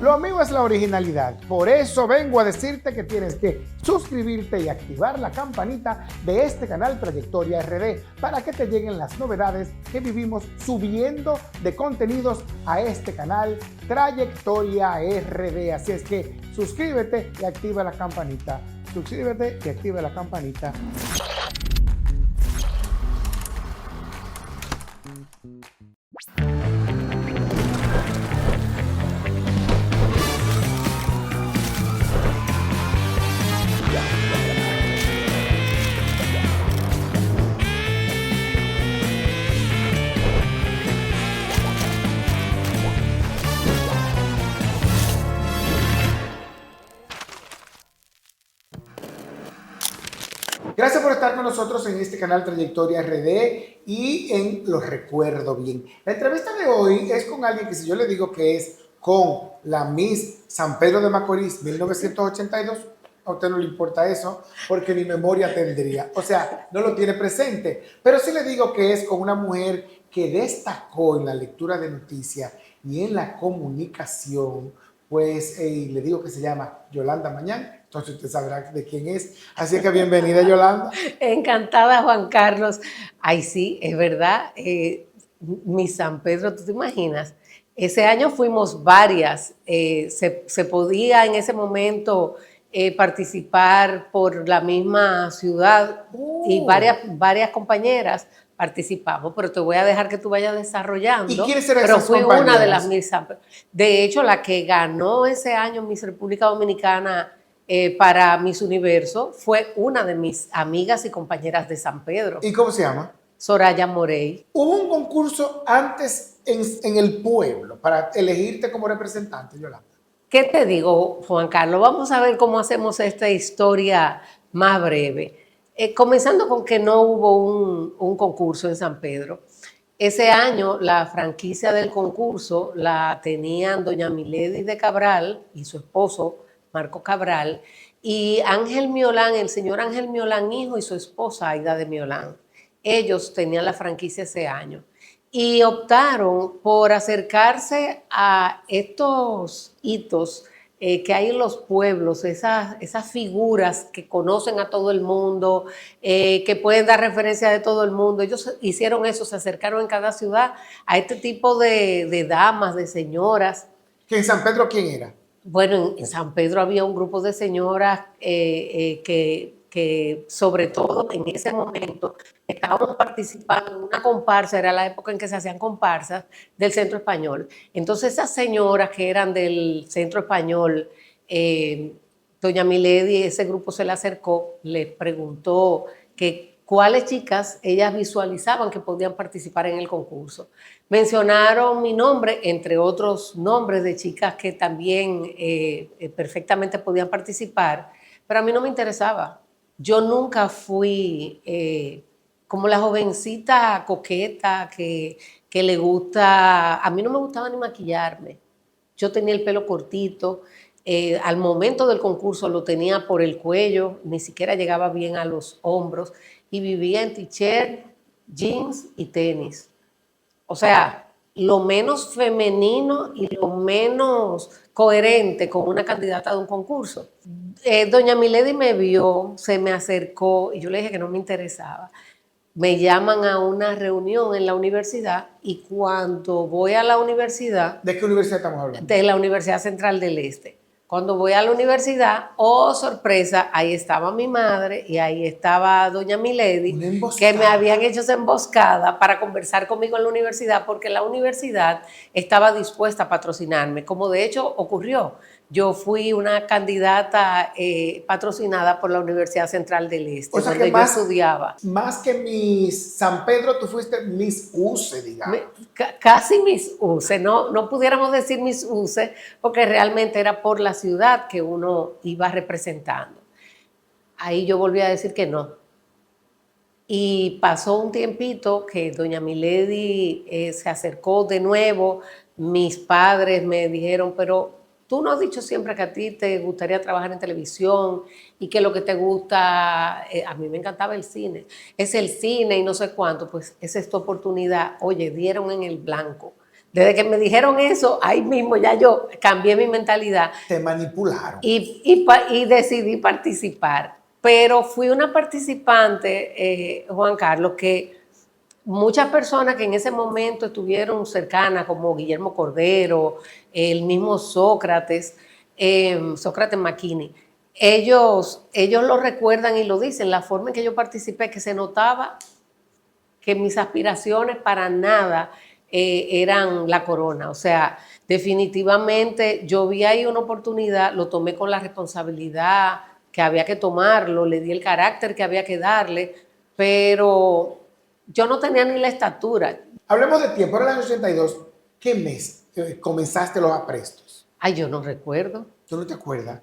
Lo mío es la originalidad. Por eso vengo a decirte que tienes que suscribirte y activar la campanita de este canal Trayectoria RD para que te lleguen las novedades que vivimos subiendo de contenidos a este canal Trayectoria RD. Así es que suscríbete y activa la campanita. Suscríbete y activa la campanita. Gracias por estar con nosotros en este canal Trayectoria RD y en Lo Recuerdo Bien. La entrevista de hoy es con alguien que si yo le digo que es con la Miss San Pedro de Macorís 1982, a usted no le importa eso porque ni memoria tendría. O sea, no lo tiene presente. Pero si le digo que es con una mujer que destacó en la lectura de noticias y en la comunicación, pues le digo que se llama Yolanda Mañán. Entonces usted sabrá de quién es. Así que bienvenida, Yolanda. Encantada, Juan Carlos. Ay, sí, es verdad. Mi San Pedro, ¿tú te imaginas? Ese año fuimos varias. Se podía en ese momento participar por la misma ciudad y varias compañeras participamos, pero te voy a dejar que tú vayas desarrollando. ¿Y quiénes eran pero esas fui compañeras? una de las Miss San Pedro. De hecho, la que ganó ese año Miss República Dominicana para Miss Universo fue una de mis amigas y compañeras de San Pedro. ¿Y cómo se llama? Soraya Morey. Hubo un concurso antes en el pueblo para elegirte como representante, Yolanda. ¿Qué te digo, Juan Carlos? Vamos a ver cómo hacemos esta historia más breve. Comenzando con que no hubo un concurso en San Pedro. Ese año la franquicia del concurso la tenían doña Milady de Cabral y su esposo Marco Cabral, y Ángel Miolán, el señor Ángel Miolán hijo, y su esposa Aida de Miolán. Ellos tenían la franquicia ese año y optaron por acercarse a estos hitos que hay en los pueblos, esas figuras que conocen a todo el mundo, que pueden dar referencia de todo el mundo. Ellos hicieron eso, se acercaron en cada ciudad a este tipo de damas, de señoras. ¿Que en San Pedro quién era? Bueno, en San Pedro había un grupo de señoras que sobre todo en ese momento estábamos participando en una comparsa, era la época en que se hacían comparsas del Centro Español. Entonces esas señoras que eran del Centro Español, doña Milady, ese grupo se le acercó, le preguntó que cuáles chicas ellas visualizaban que podían participar en el concurso. Mencionaron mi nombre, entre otros nombres de chicas que también perfectamente podían participar, pero a mí no me interesaba. Yo nunca fui como la jovencita coqueta que le gusta. A mí no me gustaba ni maquillarme. Yo tenía el pelo cortito. Al momento del concurso lo tenía por el cuello, ni siquiera llegaba bien a los hombros, y vivía en t-shirt, jeans y tenis. O sea, lo menos femenino y lo menos coherente con una candidata de un concurso. Doña Milady me vio, se me acercó y yo le dije que no me interesaba. Me llaman a una reunión en la universidad y cuando voy a la universidad... ¿De qué universidad estamos hablando? De la Universidad Central del Este. Cuando voy a la universidad, oh sorpresa, ahí estaba mi madre y ahí estaba doña Milady, que me habían hecho esa emboscada para conversar conmigo en la universidad, porque la universidad estaba dispuesta a patrocinarme, como de hecho ocurrió. Yo fui una candidata patrocinada por la Universidad Central del Este, o sea, donde que más, yo estudiaba. Más que Miss San Pedro, tú fuiste Miss UCE, digamos. Casi Miss UCE, no pudiéramos decir Miss UCE, porque realmente era por la ciudad que uno iba representando. Ahí yo volví a decir que no. Y pasó un tiempito que doña Milady se acercó de nuevo, mis padres me dijeron, pero tú no has dicho siempre que a ti te gustaría trabajar en televisión y que lo que te gusta, a mí me encantaba el cine, es el cine y no sé cuánto, pues esa es tu oportunidad. Oye, dieron en el blanco. Desde que me dijeron eso, ahí mismo ya yo cambié mi mentalidad Te manipularon. y decidí participar. Pero fui una participante, Juan Carlos, que muchas personas que en ese momento estuvieron cercanas, como Guillermo Cordero, el mismo Sócrates, Sócrates McKinney, ellos lo recuerdan y lo dicen, la forma en que yo participé, que se notaba que mis aspiraciones para nada eran la corona. O sea, definitivamente yo vi ahí una oportunidad, lo tomé con la responsabilidad que había que tomarlo, le di el carácter que había que darle, pero yo no tenía ni la estatura. Hablemos de tiempo, era el año 82. ¿Qué mes comenzaste los aprestos? Ay, yo no recuerdo, ¿Tú no te acuerdas?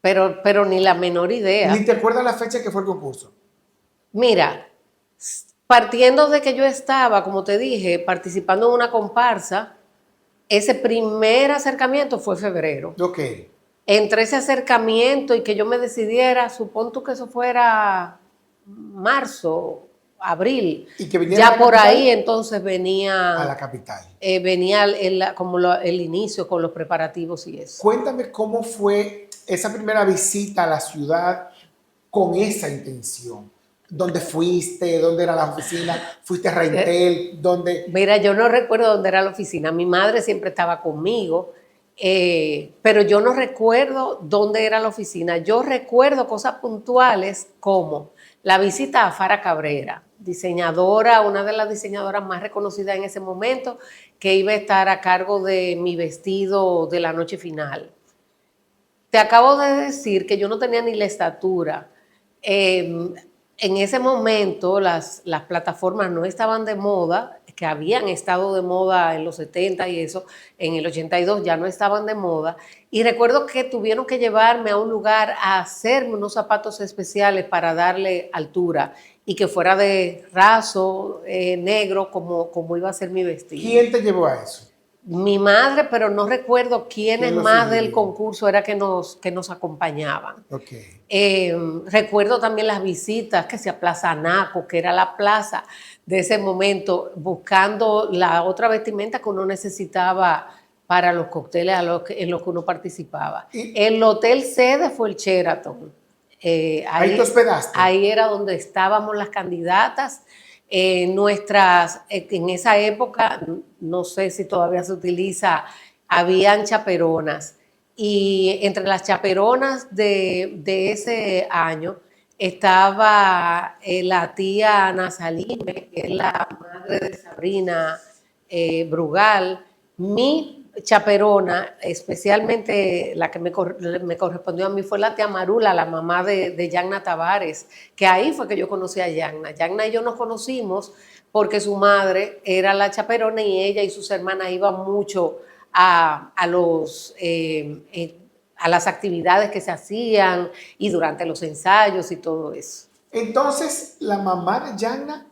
pero ni la menor ¿Ni idea. te acuerdas la fecha que fue el concurso? Mira, partiendo de que yo estaba, como te dije, participando en una comparsa, ese primer acercamiento fue febrero. Ok. Entre ese acercamiento y que yo me decidiera, supón tú que eso fuera marzo, abril, ¿Y que viniera a ya la por capital? ahí entonces A la venía, capital. como el inicio con los preparativos y eso. Cuéntame cómo fue esa primera visita a la ciudad con esa intención. ¿Dónde fuiste? ¿Dónde era la oficina? ¿Fuiste a Reintel? ¿Dónde? Mira, yo no recuerdo dónde era la oficina. Mi madre siempre estaba conmigo, pero yo no recuerdo dónde era la oficina. Yo recuerdo cosas puntuales como la visita a Fara Cabrera, diseñadora, una de las diseñadoras más reconocidas en ese momento, que iba a estar a cargo de mi vestido de la noche final. Te acabo de decir que yo no tenía ni la estatura. En ese momento las plataformas no estaban de moda, que habían estado de moda en los 70 y eso, en el 82 ya no estaban de moda. Y recuerdo que tuvieron que llevarme a un lugar a hacerme unos zapatos especiales para darle altura y que fuera de raso negro como iba a ser mi vestido. ¿Quién te llevó a eso? Mi madre, pero no recuerdo quiénes ¿Quién lo más del sugirió? concurso era que nos acompañaban. Ok. Recuerdo también las visitas que hacía Plaza Anaco, que era la plaza de ese momento, buscando la otra vestimenta que uno necesitaba para los cócteles en los que uno participaba. ¿Y El hotel sede fue el Sheraton. ahí te hospedaste? Ahí era donde estábamos las candidatas. En esa época, no sé si todavía se utiliza, habían chaperonas. Y entre las chaperonas de ese año estaba la tía Ana Salime, que es la madre de Sabrina Brugal, mi chaperona, especialmente la que me correspondió a mí, fue la tía Marula, la mamá de Yagna Tavares, que ahí fue que yo conocí a Yagna. Yagna y yo nos conocimos porque su madre era la chaperona y ella y sus hermanas iban mucho a las actividades que se hacían y durante los ensayos y todo eso. Entonces, la mamá de Yanna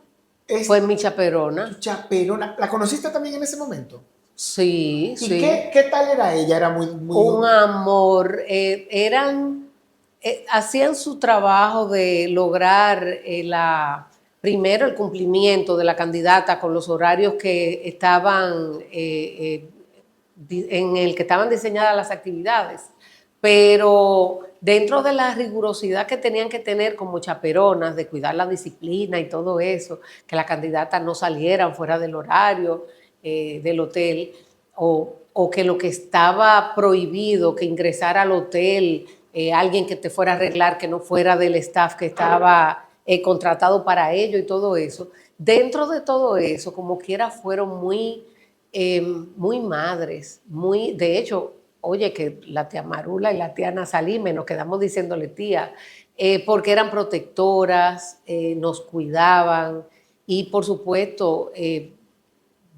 es Fue mi tu chaperona. chaperona. ¿La conociste también en ese momento? Sí, ¿Y sí. qué tal era ella? Era muy... Un amor. Hacían su trabajo de lograr primero el cumplimiento de la candidata con los horarios que estaban en el que estaban diseñadas las actividades, pero dentro de la rigurosidad que tenían que tener como chaperonas, de cuidar la disciplina y todo eso, que las candidatas no salieran fuera del horario del hotel, o que lo que estaba prohibido, que ingresara al hotel alguien que te fuera a arreglar, que no fuera del staff que estaba contratado para ello y todo eso. Dentro de todo eso, como quiera, fueron muy madres, de hecho, oye, que la tía Marula y la tía Ana Salime, nos quedamos diciéndole tía, porque eran protectoras, nos cuidaban y por supuesto,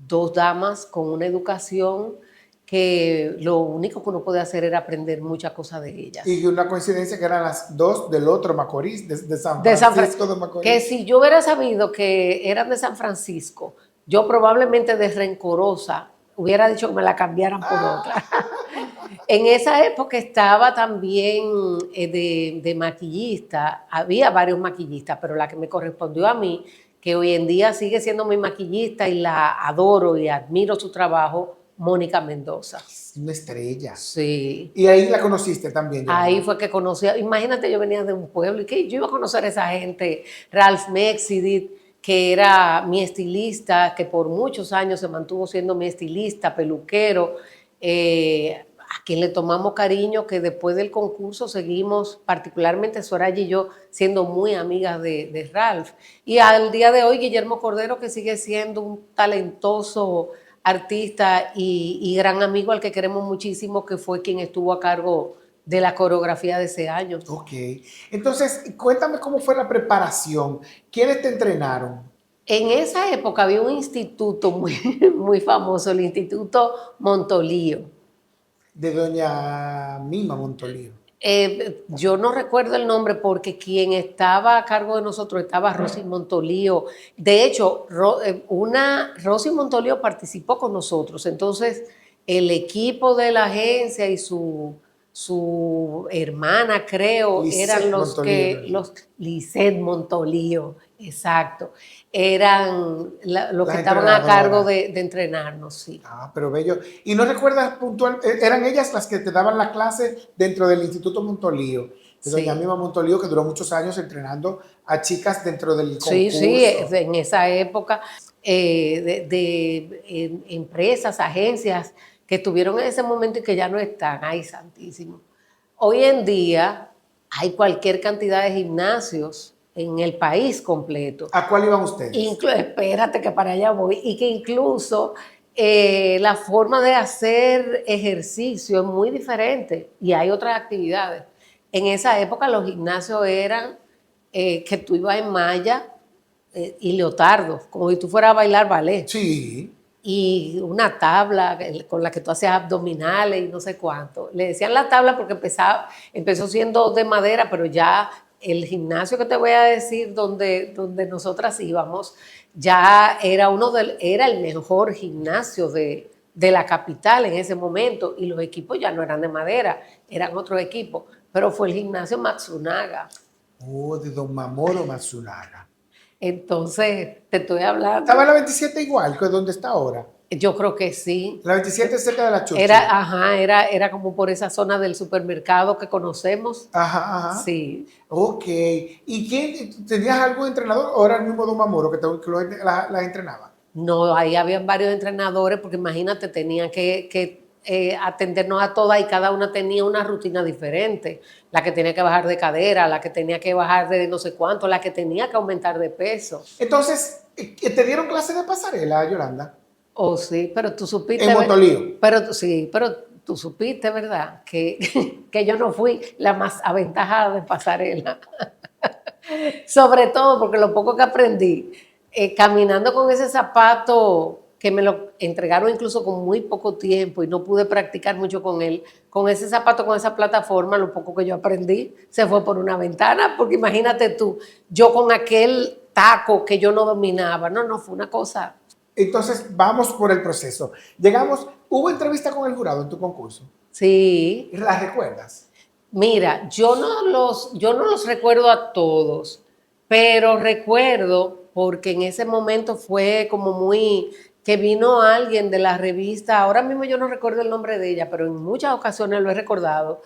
dos damas con una educación que lo único que uno puede hacer era aprender muchas cosas de ellas. Y una coincidencia que eran las dos del otro Macorís, de San De Francisco de Macorís. Que si yo hubiera sabido que eran de San Francisco, yo probablemente de rencorosa hubiera dicho que me la cambiaran por otra. En esa época estaba también de maquillista, había varios maquillistas, pero la que me correspondió a mí, que hoy en día sigue siendo mi maquillista y la adoro y admiro su trabajo, Mónica Mendoza. Una estrella. Sí. Y ahí la conociste también, Yolanda. Ahí fue que conocí, imagínate, yo venía de un pueblo y que yo iba a conocer a esa gente, Ralph Mexidit, que era mi estilista, que por muchos años se mantuvo siendo mi estilista, peluquero, a quien le tomamos cariño, que después del concurso seguimos, particularmente Soraya y yo, siendo muy amigas de Ralph. Y al día de hoy, Guillermo Cordero, que sigue siendo un talentoso artista y gran amigo al que queremos muchísimo, que fue quien estuvo a cargo de la coreografía de ese año. Ok. Entonces, cuéntame cómo fue la preparación. ¿Quiénes te entrenaron? En esa época había un instituto muy, muy famoso, el Instituto Montolío. De doña Mima Montolío. Yo no recuerdo el nombre porque quien estaba a cargo de nosotros estaba Rosy Montolío. De hecho, Rosy Montolío participó con nosotros. Entonces, el equipo de la agencia y su hermana, creo, Lisette eran los Montolío. Lisette Montolío, exacto, eran los Las que estaban a cargo entrenadoras. de entrenarnos, sí. Ah, pero bello. ¿Y no recuerdas puntual? Eran ellas las que te daban la clase dentro del Instituto Montolío, de doña Sí. Mima Montolío, que duró muchos años entrenando a chicas dentro del Sí, concurso. sí, en esa época empresas, agencias que estuvieron en ese momento y que ya no están. Ay, santísimo. Hoy en día hay cualquier cantidad de gimnasios en el país completo. ¿A cuál iban ustedes? Espérate que para allá voy. Y que incluso la forma de hacer ejercicio es muy diferente y hay otras actividades. En esa época los gimnasios eran que tú ibas en malla y leotardo, como si tú fueras a bailar ballet. Sí. Y una tabla con la que tú hacías abdominales y no sé cuánto. Le decían la tabla porque empezó siendo de madera, pero ya el gimnasio que te voy a decir donde nosotras íbamos, ya era era el mejor gimnasio de la capital en ese momento y los equipos ya no eran de madera, eran otros equipos, pero fue el gimnasio Matsunaga. Oh, de don Mamoru Matsunaga. Entonces, te estoy hablando. ¿Estaba la 27 igual que donde está ahora? Yo creo que sí. La 27 es cerca de la Churchill. Era como por esa zona del supermercado que conocemos. Ajá, ajá. Sí. Ok. ¿Y quién, tenías algún entrenador o era el mismo don Mamoru que las entrenaba? No, ahí habían varios entrenadores porque imagínate, tenían que atendernos a todas y cada una tenía una rutina diferente. La que tenía que bajar de cadera, la que tenía que bajar de no sé cuánto, la que tenía que aumentar de peso. Entonces, ¿te dieron clase de pasarela, Yolanda? Oh, sí, pero tú supiste. En Montolío. Pero tú supiste, ¿verdad? Que yo no fui la más aventajada de pasarela. Sobre todo porque lo poco que aprendí, caminando con ese zapato que me lo entregaron incluso con muy poco tiempo y no pude practicar mucho con él, con ese zapato, con esa plataforma, lo poco que yo aprendí se fue por una ventana, porque imagínate tú, yo con aquel taco que yo no dominaba, no, fue una cosa. Entonces, vamos por el proceso. Llegamos, ¿hubo entrevista con el jurado en tu concurso? Sí. ¿La recuerdas? Mira, yo no los recuerdo a todos, pero recuerdo porque en ese momento fue como muy que vino alguien de la revista, ahora mismo yo no recuerdo el nombre de ella, pero en muchas ocasiones lo he recordado,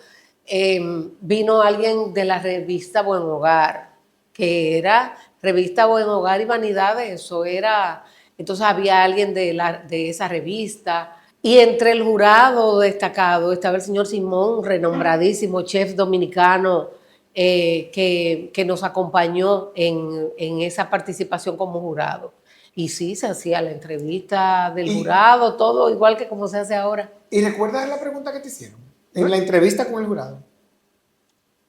vino alguien de la revista Buen Hogar, que era revista Buen Hogar y Vanidades, eso era, entonces había alguien de esa revista. Y entre el jurado destacado estaba el señor Simón, renombradísimo chef dominicano, que nos acompañó en esa participación como jurado. Y sí, se hacía la entrevista del jurado, todo igual que como se hace ahora. ¿Y recuerdas la pregunta que te hicieron en la entrevista con el jurado?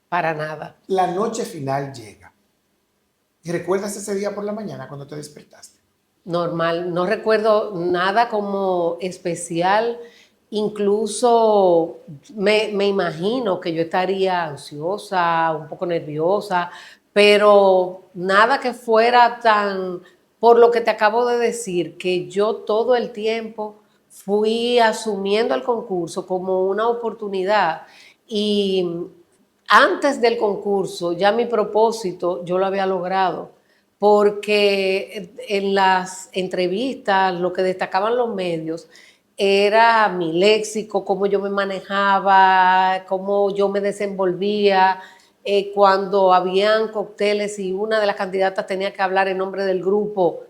Para nada. La noche final llega. ¿Y recuerdas ese día por la mañana cuando te despertaste? Normal, no recuerdo nada como especial, incluso me imagino que yo estaría ansiosa, un poco nerviosa, pero nada que fuera tan, por lo que te acabo de decir, que yo todo el tiempo fui asumiendo el concurso como una oportunidad y antes del concurso ya mi propósito yo lo había logrado porque en las entrevistas lo que destacaban los medios era mi léxico, cómo yo me manejaba, cómo yo me desenvolvía, cuando habían cócteles y una de las candidatas tenía que hablar en nombre del grupo.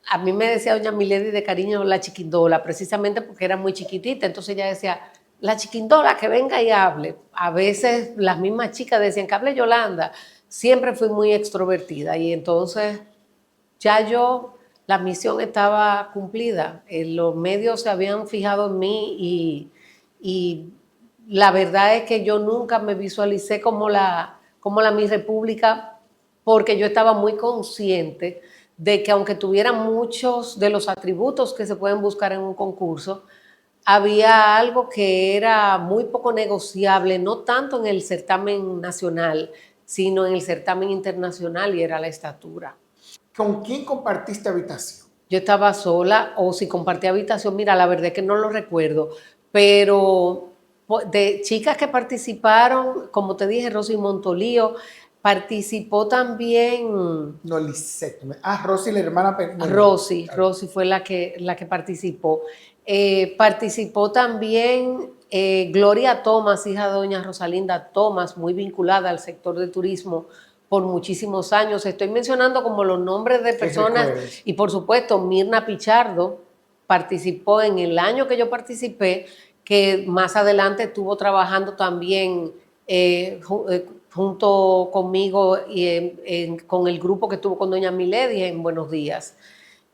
A mí me decía doña Milady de cariño la chiquindola, precisamente porque era muy chiquitita, entonces ella decía, la chiquindola que venga y hable. A veces las mismas chicas decían que hable Yolanda. Siempre fui muy extrovertida y entonces ya la misión estaba cumplida. Los medios se habían fijado en mí y la verdad es que yo nunca me visualicé como la Miss República, porque yo estaba muy consciente de que aunque tuviera muchos de los atributos que se pueden buscar en un concurso, había algo que era muy poco negociable, no tanto en el certamen nacional, sino en el certamen internacional, y era la estatura. ¿Con quién compartiste habitación? Yo estaba sola, o si compartí habitación, mira, la verdad es que no lo recuerdo, pero de chicas que participaron, como te dije, Rosy Montolío, participó también. No, Lisette. Rosy, la hermana. Rosy fue la que participó. Participó también Gloria Thomas, hija de doña Rosalinda Thomas, muy vinculada al sector de turismo por muchísimos años. Estoy mencionando como los nombres de personas. Y por supuesto Mirna Pichardo participó en el año que yo participé, que más adelante estuvo trabajando también junto conmigo y con el grupo que estuvo con doña Milady en Buenos Días.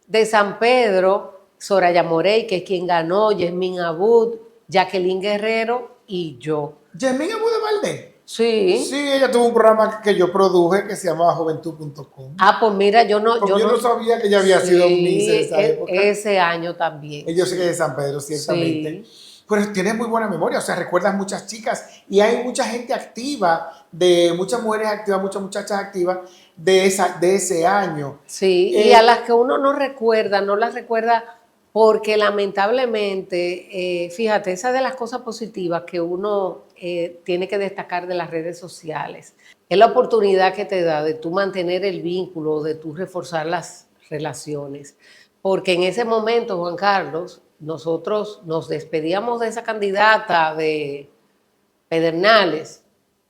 De San Pedro, Soraya Morey, que es quien ganó, Yasmín Abud, Jacqueline Guerrero y yo. ¿Yasmín Abud de Valdés? Sí. Sí, ella tuvo un programa que yo produje que se llamaba Juventud.com. Ah, pues mira, yo no sabía que ella había sido Miss en esa época. Ese año también. Yo sé que es de San Pedro, ciertamente. Sí. Pero tienes muy buena memoria, o sea, recuerdas muchas chicas y hay mucha gente activa, muchas mujeres activas, muchas muchachas activas de ese año. Sí, y a las que uno no las recuerda porque lamentablemente, fíjate, esa de las cosas positivas que uno tiene que destacar de las redes sociales es la oportunidad que te da de tú mantener el vínculo, de tú reforzar las relaciones. Porque en ese momento, Juan Carlos, nosotros nos despedíamos de esa candidata de Pedernales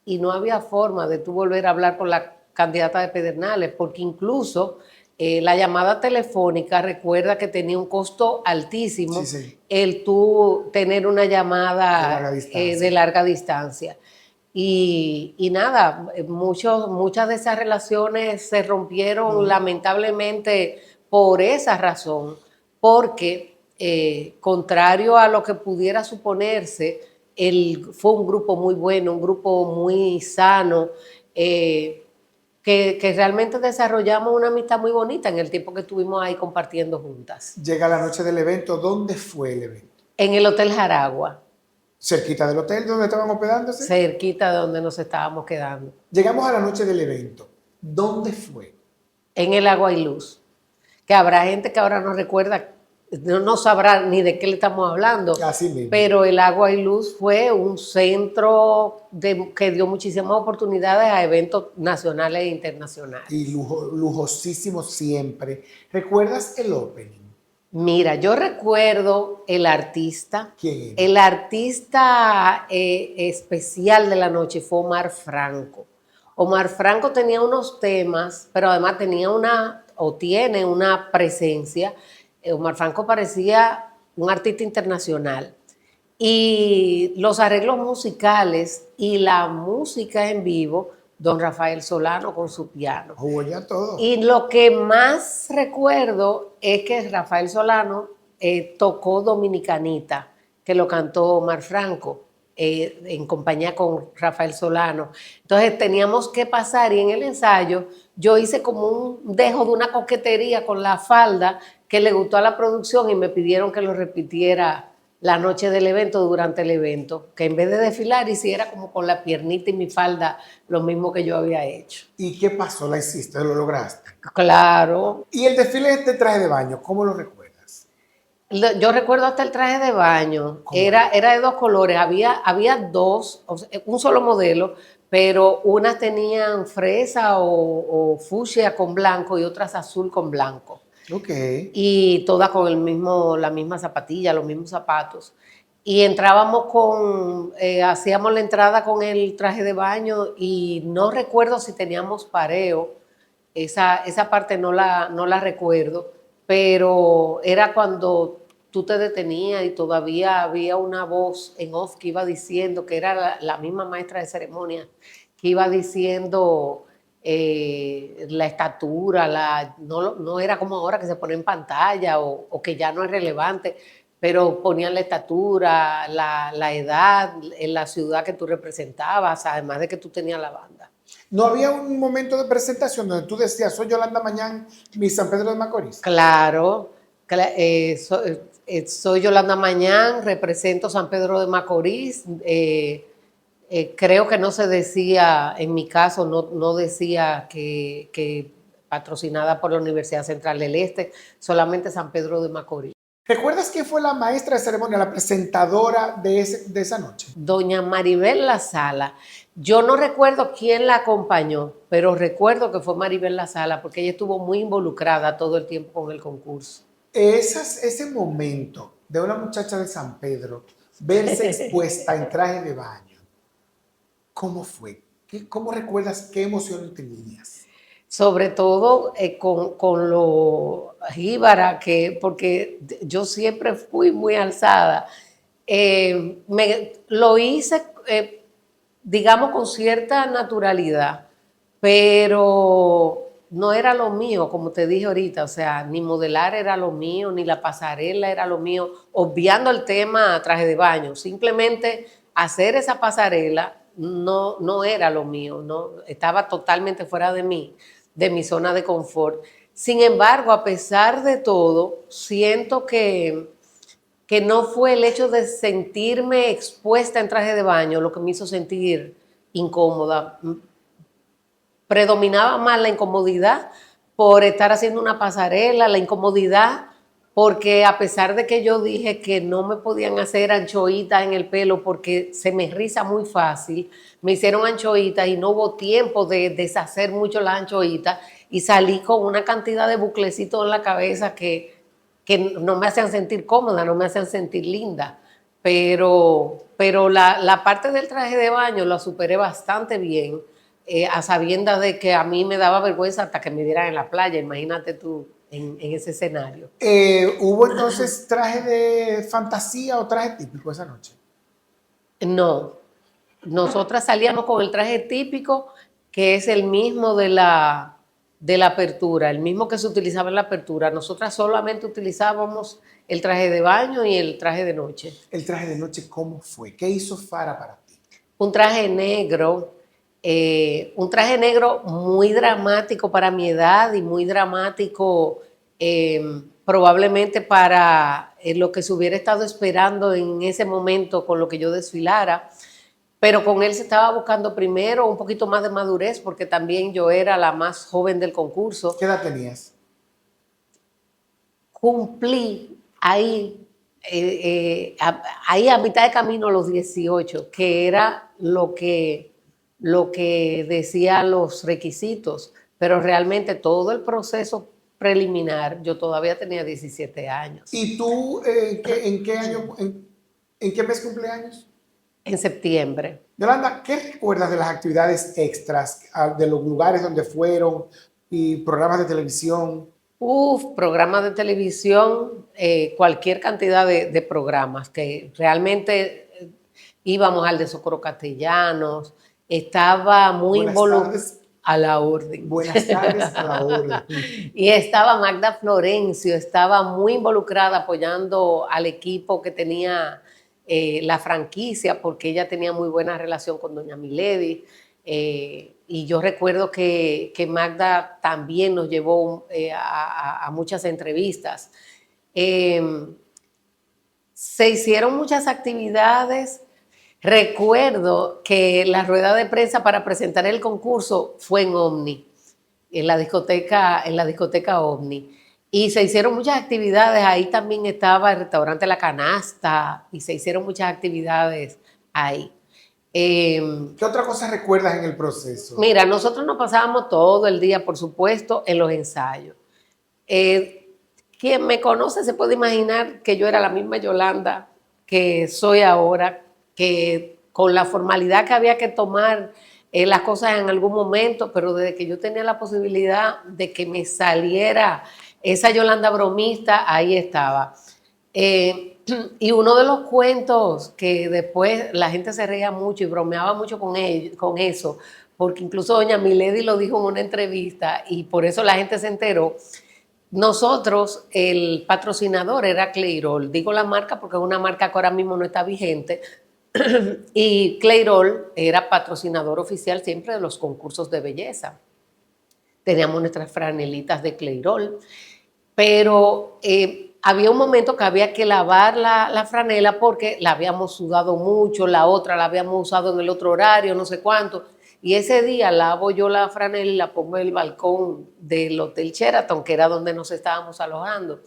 y no había forma de tú volver a hablar con la candidata de Pedernales, porque incluso la llamada telefónica, recuerda que tenía un costo altísimo, sí. El tú tener una llamada de larga distancia. Y nada, muchas de esas relaciones se rompieron lamentablemente por esa razón, porque contrario a lo que pudiera suponerse, fue un grupo muy bueno, un grupo muy sano, que realmente desarrollamos una amistad muy bonita en el tiempo que estuvimos ahí compartiendo juntas. Llega la noche del evento. ¿Dónde fue el evento? En el Hotel Jaragua. ¿Cerquita del hotel donde estaban hospedándose? Cerquita de donde nos estábamos quedando. Llegamos a la noche del evento. ¿Dónde fue? En el Agua y Luz. Que habrá gente que ahora no recuerda, no sabrá ni de qué le estamos hablando. Así mismo. Pero el Agua y Luz fue un centro que dio muchísimas oportunidades a eventos nacionales e internacionales. Y lujosísimo siempre. ¿Recuerdas el opening? Mira, yo recuerdo el artista. ¿Quién? El artista especial de la noche fue Omar Franco. Omar Franco tenía unos temas, pero además tiene una presencia. Omar Franco parecía un artista internacional. Y los arreglos musicales y la música en vivo, don Rafael Solano con su piano. Ya todo. Y lo que más recuerdo es que Rafael Solano tocó Dominicanita, que lo cantó Omar Franco, en compañía con Rafael Solano. Entonces teníamos que pasar, y en el ensayo yo hice como un dejo de una coquetería con la falda que le gustó a la producción y me pidieron que lo repitiera la noche del evento, durante el evento, que en vez de desfilar hiciera como con la piernita y mi falda lo mismo que yo había hecho. ¿Y qué pasó? ¿La hiciste? ¿Lo lograste? Claro. ¿Y el desfile de traje de baño, cómo lo recuerdas? Yo recuerdo hasta el traje de baño, ¿Cómo era? era de dos colores, había dos, o sea, un solo modelo, pero unas tenían fresa o fucsia con blanco y otras azul con blanco. Ok. Y todas con la misma zapatilla, los mismos zapatos. Y entrábamos hacíamos la entrada con el traje de baño y no recuerdo si teníamos pareo, esa parte no la recuerdo, pero era cuando tú te detenías y todavía había una voz en off que iba diciendo, que era la misma maestra de ceremonia, que iba diciendo la estatura, no era como ahora que se pone en pantalla o que ya no es relevante, pero ponían la estatura, la edad, en la ciudad que tú representabas, además de que tú tenías la banda. ¿No había un momento de presentación donde tú decías, soy Yolanda Mañán, mi San Pedro de Macorís? Claro, soy Yolanda Mañán, represento San Pedro de Macorís. Creo que no se decía, en mi caso, no decía que patrocinada por la Universidad Central del Este, solamente San Pedro de Macorís. ¿Recuerdas quién fue la maestra de ceremonia, la presentadora de esa noche? Doña Maribel La Sala. Yo no recuerdo quién la acompañó, pero recuerdo que fue Maribel La Sala porque ella estuvo muy involucrada todo el tiempo con el concurso. Ese momento de una muchacha de San Pedro verse expuesta en traje de baño, ¿cómo fue? ¿Cómo recuerdas qué emociones tenías? Sobre todo con lo jíbara, porque yo siempre fui muy alzada. Lo hice, digamos, con cierta naturalidad, pero no era lo mío, como te dije ahorita, o sea, ni modelar era lo mío, ni la pasarela era lo mío, obviando el tema traje de baño, simplemente hacer esa pasarela no era lo mío, no, estaba totalmente fuera de mi zona de confort. Sin embargo, a pesar de todo, siento que no fue el hecho de sentirme expuesta en traje de baño lo que me hizo sentir incómoda. Predominaba más la incomodidad por estar haciendo una pasarela, la incomodidad porque a pesar de que yo dije que no me podían hacer anchoitas en el pelo porque se me riza muy fácil, me hicieron anchoitas y no hubo tiempo de deshacer mucho las anchoitas y salí con una cantidad de buclecitos en la cabeza que no me hacían sentir cómoda, no me hacían sentir linda. Pero la parte del traje de baño la superé bastante bien, a sabiendas de que a mí me daba vergüenza hasta que me dieran en la playa, imagínate tú en ese escenario. ¿Hubo entonces traje de fantasía o traje típico esa noche? No, nosotras salíamos con el traje típico, que es el mismo de la apertura, el mismo que se utilizaba en la apertura. Nosotras solamente utilizábamos el traje de baño y el traje de noche. El traje de noche, ¿cómo fue? ¿Qué hizo Fara para ti? Un traje negro, un traje negro muy dramático para mi edad y muy dramático probablemente para lo que se hubiera estado esperando en ese momento con lo que yo desfilara. Pero con él se estaba buscando primero un poquito más de madurez porque también yo era la más joven del concurso. ¿Qué edad tenías? Cumplí ahí a mitad de camino los 18, que era lo que decían los requisitos, pero realmente todo el proceso preliminar, yo todavía tenía 17 años. ¿Y tú en qué año, en qué mes cumpleaños? En septiembre. Yolanda, ¿qué recuerdas de las actividades extras, de los lugares donde fueron y programas de televisión? Programas de televisión, cualquier cantidad de programas que realmente íbamos al de Socorro Castellanos, estaba muy Buenas involucrado tardes. a la orden. Buenas tardes a la orden. Y estaba Magda Florencio, estaba muy involucrada apoyando al equipo que tenía la franquicia, porque ella tenía muy buena relación con doña Milady. Y yo recuerdo que Magda también nos llevó a muchas entrevistas. Se hicieron muchas actividades. Recuerdo que la rueda de prensa para presentar el concurso fue en Omni, en la discoteca Omni. Y se hicieron muchas actividades, ahí también estaba el restaurante La Canasta y se hicieron muchas actividades ahí. ¿Qué otra cosa recuerdas en el proceso? Mira, nosotros nos pasábamos todo el día, por supuesto, en los ensayos. Eh, Quien me conoce se puede imaginar que yo era la misma Yolanda que soy ahora, que con la formalidad que había que tomar las cosas en algún momento, pero desde que yo tenía la posibilidad de que me saliera esa Yolanda bromista, ahí estaba. Y uno de los cuentos que después la gente se reía mucho y bromeaba mucho con eso, porque incluso doña Milady lo dijo en una entrevista y por eso la gente se enteró. Nosotros, el patrocinador era Clairol. Digo la marca porque es una marca que ahora mismo no está vigente. Y Clairol era patrocinador oficial siempre de los concursos de belleza. Teníamos nuestras franelitas de Clairol, pero había un momento que había que lavar la franela porque la habíamos sudado mucho, la otra la habíamos usado en el otro horario, no sé cuánto. Y ese día lavo yo la franela y la pongo en el balcón del Hotel Sheraton, que era donde nos estábamos alojando.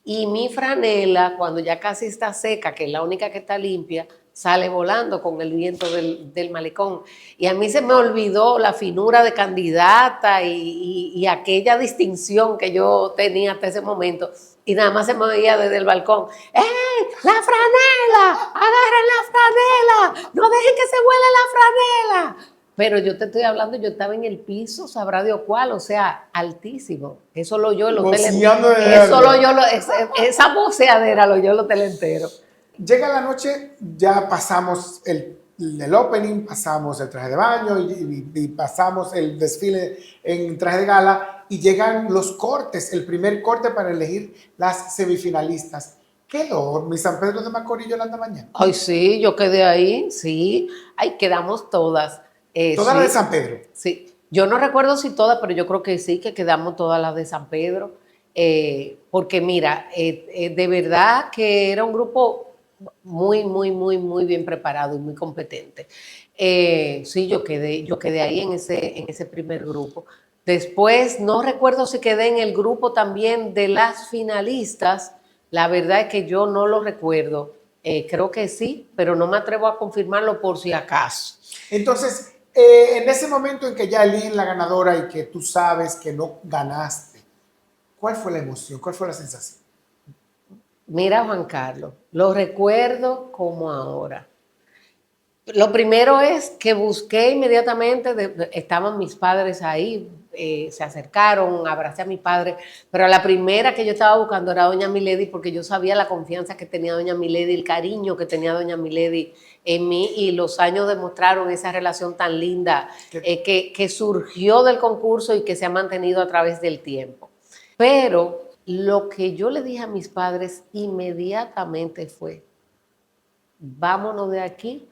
Y mi franela, cuando ya casi está seca, que es la única que está limpia, sale volando con el viento del malecón. Y a mí se me olvidó la finura de candidata y aquella distinción que yo tenía hasta ese momento. Y nada más se me veía desde el balcón, ¡eh! ¡La franela! ¡Agarren la franela! ¡No dejen que se vuele la franela! Pero yo te estoy hablando, yo estaba en el piso, sabrá Dios cuál, o sea, altísimo. Eso lo oyó el hotel entero. Eso lo oyó, esa voceadera lo oyó el hotel entero. Llega la noche, ya pasamos el opening, pasamos el traje de baño y pasamos el desfile en traje de gala y llegan los cortes, el primer corte para elegir las semifinalistas. Quedó mi San Pedro de Macorís y Yolanda Mañana. Ay, sí, yo quedé ahí, sí. Ay, quedamos todas. Todas Sí, las de San Pedro. sí. Yo no recuerdo si todas, pero yo creo que sí, que quedamos todas las de San Pedro. Porque mira, de verdad que era un grupo muy, muy, muy, muy bien preparado y muy competente. Sí, yo quedé ahí en ese primer grupo. Después, no recuerdo si quedé en el grupo también de las finalistas. La verdad es que yo no lo recuerdo. Creo que sí, pero no me atrevo a confirmarlo por si acaso. Entonces, en ese momento en que ya eligen la ganadora y que tú sabes que no ganaste, ¿cuál fue la emoción? ¿Cuál fue la sensación? Mira, Juan Carlos, lo recuerdo como ahora. Lo primero es que busqué inmediatamente, estaban mis padres ahí, se acercaron, abracé a mi padre, pero la primera que yo estaba buscando era doña Milady porque yo sabía la confianza que tenía doña Milady, el cariño que tenía doña Milady en mí y los años demostraron esa relación tan linda que surgió del concurso y que se ha mantenido a través del tiempo. Pero lo que yo le dije a mis padres inmediatamente fue, vámonos de aquí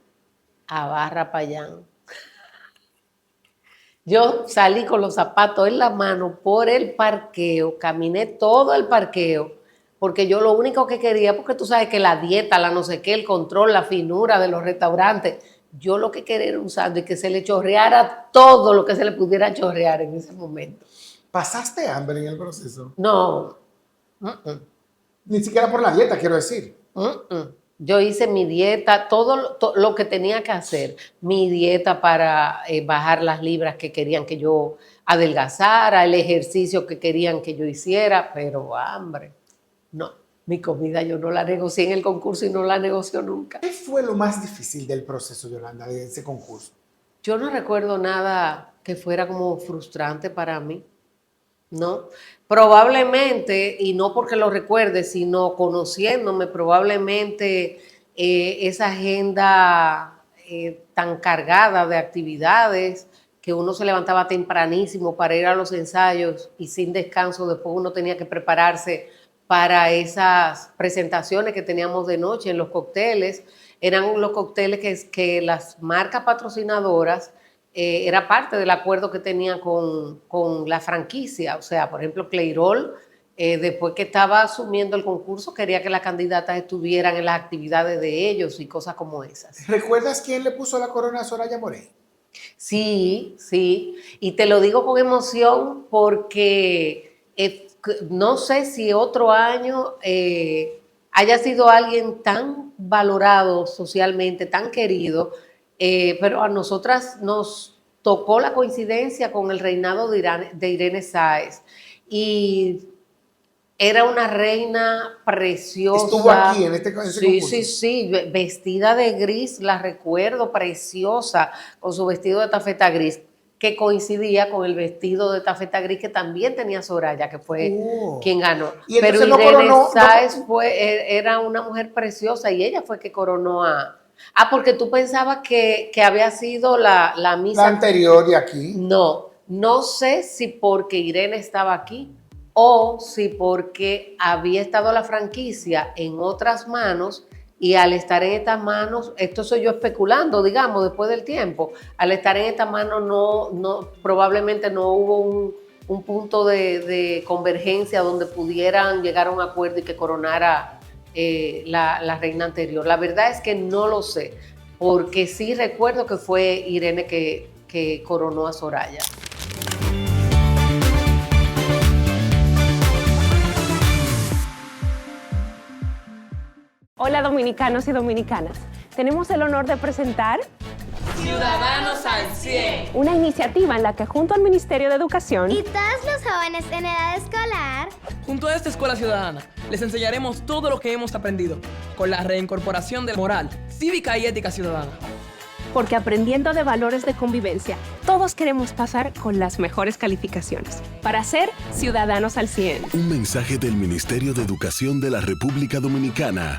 a Barra Payán. Yo salí con los zapatos en la mano por el parqueo, caminé todo el parqueo, porque yo lo único que quería, porque tú sabes que la dieta, la no sé qué, el control, la finura de los restaurantes, yo lo que quería era un sándwich que se le chorreara todo lo que se le pudiera chorrear en ese momento. ¿Pasaste hambre en el proceso? No. Ni siquiera por la dieta, quiero decir. Yo hice mi dieta, todo lo que tenía que hacer, mi dieta para bajar las libras que querían que yo adelgazara, el ejercicio que querían que yo hiciera, pero hambre, no. Mi comida yo no la negocié en el concurso y no la negocio nunca. ¿Qué fue lo más difícil del proceso, Yolanda, de ese concurso? Yo no recuerdo nada que fuera como frustrante para mí. ¿No? Probablemente, y no porque lo recuerde, sino conociéndome, probablemente esa agenda tan cargada de actividades, que uno se levantaba tempranísimo para ir a los ensayos y sin descanso, después uno tenía que prepararse para esas presentaciones que teníamos de noche en los cócteles. Eran los cócteles que las marcas patrocinadoras era parte del acuerdo que tenía con la franquicia. O sea, por ejemplo, Clairol, después que estaba asumiendo el concurso, quería que las candidatas estuvieran en las actividades de ellos y cosas como esas. ¿Recuerdas quién le puso la corona a Soraya Morey? Sí, sí. Y te lo digo con emoción porque No sé si otro año haya sido alguien tan valorado socialmente, tan querido, pero a nosotras nos tocó la coincidencia con el reinado de Irene Sáez y era una reina preciosa. Estuvo aquí en ese Sí, concurso. sí, vestida de gris, la recuerdo, preciosa, con su vestido de tafeta gris, que coincidía con el vestido de tafeta gris que también tenía Soraya, que fue quien ganó. Y Pero entonces no Irene coronó, Sáez era una mujer preciosa y ella fue que coronó a... Ah, porque tú pensabas que había sido la misa... la anterior y aquí. No sé si porque Irene estaba aquí o si porque había estado la franquicia en otras manos y al estar en estas manos, esto soy yo especulando, digamos, después del tiempo, al estar en estas manos probablemente no hubo un punto de convergencia donde pudieran llegar a un acuerdo y que coronara la reina anterior. La verdad es que no lo sé, porque sí recuerdo que fue Irene que coronó a Soraya. Hola dominicanos y dominicanas, tenemos el honor de presentar Ciudadanos al 100, una iniciativa en la que junto al Ministerio de Educación y todos los jóvenes en edad escolar, junto a esta escuela ciudadana, les enseñaremos todo lo que hemos aprendido con la reincorporación de moral, cívica y ética ciudadana. porque aprendiendo de valores de convivencia, todos queremos pasar con las mejores calificaciones para ser ciudadanos al 100. Un mensaje del Ministerio de Educación de la República Dominicana.